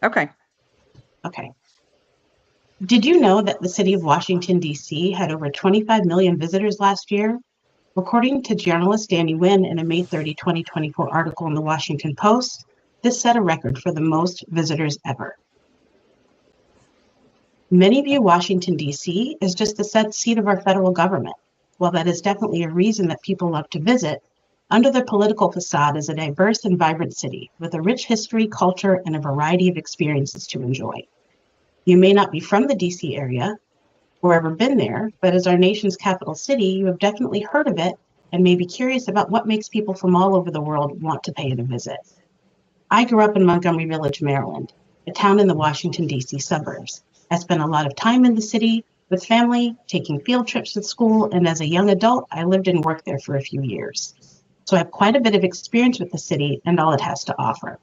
Okay. Okay. Did you know that the city of Washington, D.C. had over 25 million visitors last year? According to journalist Danny Wynn in a May 30, 2024 article in the Washington Post, this set a record for the most visitors ever. Many view Washington, D.C. as just the seat of our federal government. While that is definitely a reason that people love to visit, under the political facade is a diverse and vibrant city with a rich history, culture, and a variety of experiences to enjoy. You may not be from the D.C. area or ever been there, but as our nation's capital city, you have definitely heard of it and may be curious about what makes people from all over the world want to pay it a visit. I grew up in Montgomery Village, Maryland, a town in the Washington, D.C. suburbs. I spent a lot of time in the city with family, taking field trips with school, and as a young adult, I lived and worked there for a few years. So I have quite a bit of experience with the city and all it has to offer.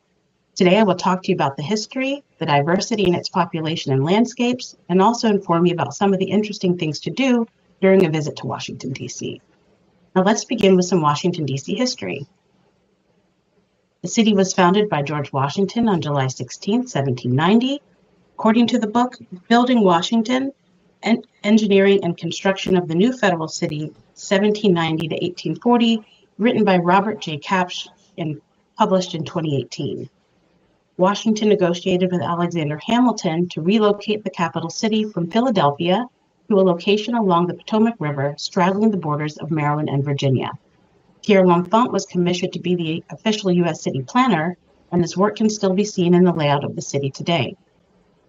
Today, I will talk to you about the history, the diversity in its population and landscapes, and also inform you about some of the interesting things to do during a visit to Washington, D.C. Now let's begin with some Washington, D.C. history. The city was founded by George Washington on July 16, 1790. According to the book, Building Washington, Engineering and Construction of the New Federal City, 1790 to 1840, written by Robert J. Kapsch and published in 2018. Washington negotiated with Alexander Hamilton to relocate the capital city from Philadelphia to a location along the Potomac River, straddling the borders of Maryland and Virginia. Pierre L'Enfant was commissioned to be the official U.S. city planner, and his work can still be seen in the layout of the city today.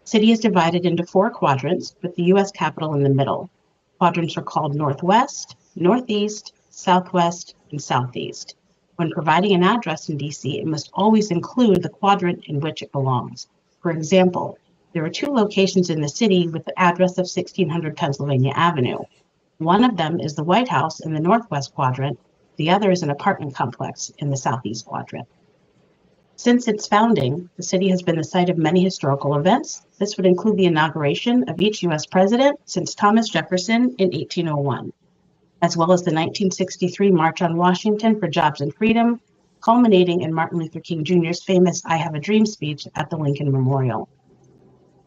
The city is divided into 4 quadrants, with the U.S. Capitol in the middle. Quadrants are called Northwest, Northeast, Southwest, and Southeast. When providing an address in D.C., it must always include the quadrant in which it belongs. For example, there are 2 locations in the city with the address of 1600 Pennsylvania Avenue. One of them is the White House in the Northwest quadrant. The other is an apartment complex in the Southeast quadrant. Since its founding, the city has been the site of many historical events. This would include the inauguration of each U.S. president since Thomas Jefferson in 1801. As well as the 1963 March on Washington for Jobs and Freedom, culminating in Martin Luther King Jr.'s famous I Have a Dream speech at the Lincoln Memorial.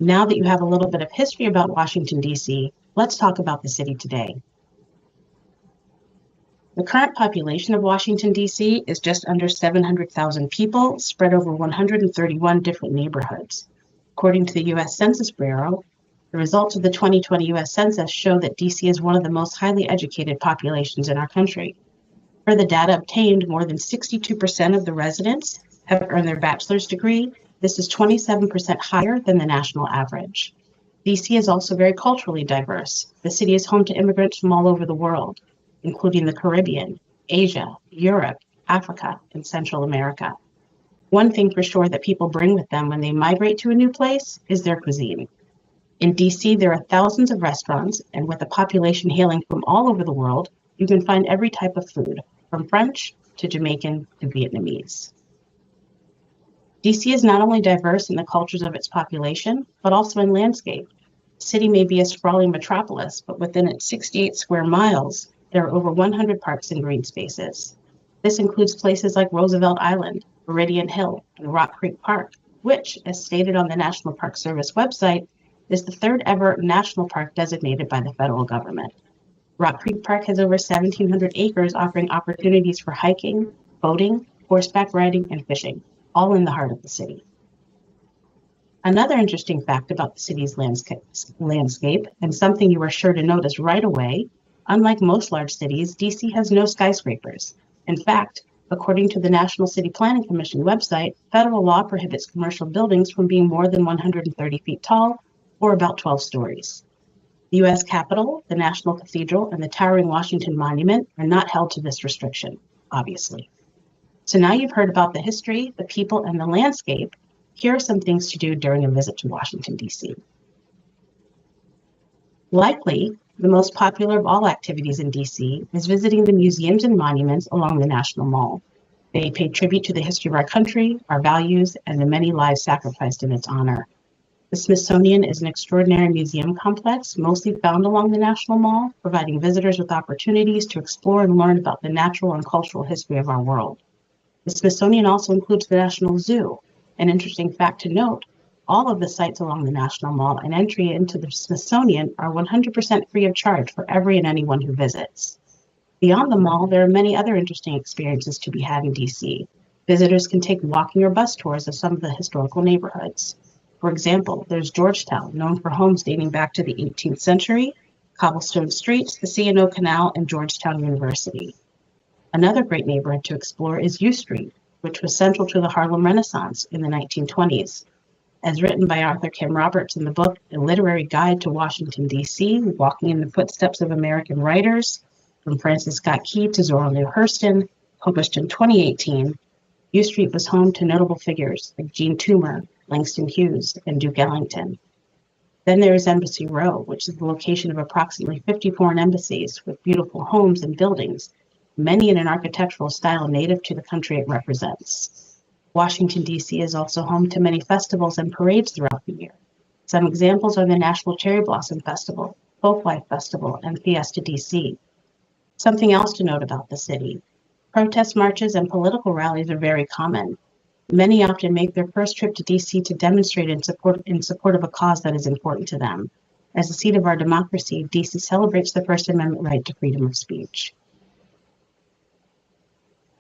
Now that you have a little bit of history about Washington, D.C., let's talk about the city today. The current population of Washington, D.C. is just under 700,000 people spread over 131 different neighborhoods. According to the U.S. Census Bureau, the results of the 2020 U.S. Census show that D.C. is one of the most highly educated populations in our country. Per the data obtained, more than 62% of the residents have earned their bachelor's degree. This is 27% higher than the national average. D.C. is also very culturally diverse. The city is home to immigrants from all over the world, including the Caribbean, Asia, Europe, Africa, and Central America. One thing for sure that people bring with them when they migrate to a new place is their cuisine. In D.C., there are thousands of restaurants, and with a population hailing from all over the world, you can find every type of food, from French to Jamaican to Vietnamese. D.C. is not only diverse in the cultures of its population, but also in landscape. The city may be a sprawling metropolis, but within its 68 square miles, there are over 100 parks and green spaces. This includes places like Roosevelt Island, Meridian Hill, and Rock Creek Park, which, as stated on the National Park Service website, is the 3rd ever national park designated by the federal government. Rock Creek Park has over 1,700 acres offering opportunities for hiking, boating, horseback riding, and fishing, all in the heart of the city. Another interesting fact about the city's landscape, and something you are sure to notice right away, unlike most large cities, D.C. has no skyscrapers. In fact, according to the National City Planning Commission website, federal law prohibits commercial buildings from being more than 130 feet tall, or about 12 stories. The U.S. Capitol, the National Cathedral, and the towering Washington Monument are not held to this restriction, obviously. So now you've heard about the history, the people, and the landscape. Here are some things to do during a visit to Washington, D.C. Likely, the most popular of all activities in D.C. is visiting the museums and monuments along the National Mall. They pay tribute to the history of our country, our values, and the many lives sacrificed in its honor. The Smithsonian is an extraordinary museum complex, mostly found along the National Mall, providing visitors with opportunities to explore and learn about the natural and cultural history of our world. The Smithsonian also includes the National Zoo. An interesting fact to note, all of the sites along the National Mall and entry into the Smithsonian are 100% free of charge for every and anyone who visits. Beyond the mall, there are many other interesting experiences to be had in DC. Visitors can take walking or bus tours of some of the historical neighborhoods. For example, there's Georgetown, known for homes dating back to the 18th century, cobblestone streets, the C&O Canal, and Georgetown University. Another great neighborhood to explore is U Street, which was central to the Harlem Renaissance in the 1920s. As written by Arthur Kim Roberts in the book A Literary Guide to Washington, D.C., Walking in the Footsteps of American Writers, from Francis Scott Key to Zora Neale Hurston, published in 2018, U Street was home to notable figures like Gene Toomer, Langston Hughes, and Duke Ellington. Then there is Embassy Row, which is the location of approximately 50 foreign embassies with beautiful homes and buildings, many in an architectural style native to the country it represents. Washington, D.C. is also home to many festivals and parades throughout the year. Some examples are the National Cherry Blossom Festival, Folklife Festival, and Fiesta D.C. Something else to note about the city. Protest marches and political rallies are very common. Many often make their first trip to D.C. to demonstrate in support of a cause that is important to them. As the seat of our democracy, D.C. celebrates the First Amendment right to freedom of speech.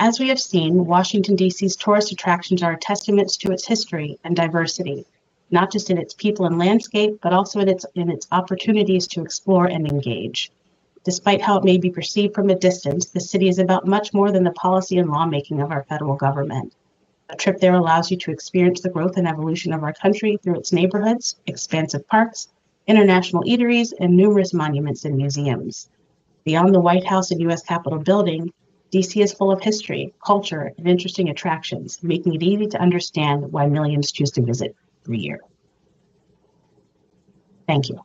As we have seen, Washington, D.C.'s tourist attractions are testaments to its history and diversity, not just in its people and landscape, but also in its opportunities to explore and engage. Despite how it may be perceived from a distance, the city is about much more than the policy and lawmaking of our federal government. A trip there allows you to experience the growth and evolution of our country through its neighborhoods, expansive parks, international eateries, and numerous monuments and museums. Beyond the White House and U.S. Capitol building, D.C. is full of history, culture, and interesting attractions, making it easy to understand why millions choose to visit every year. Thank you.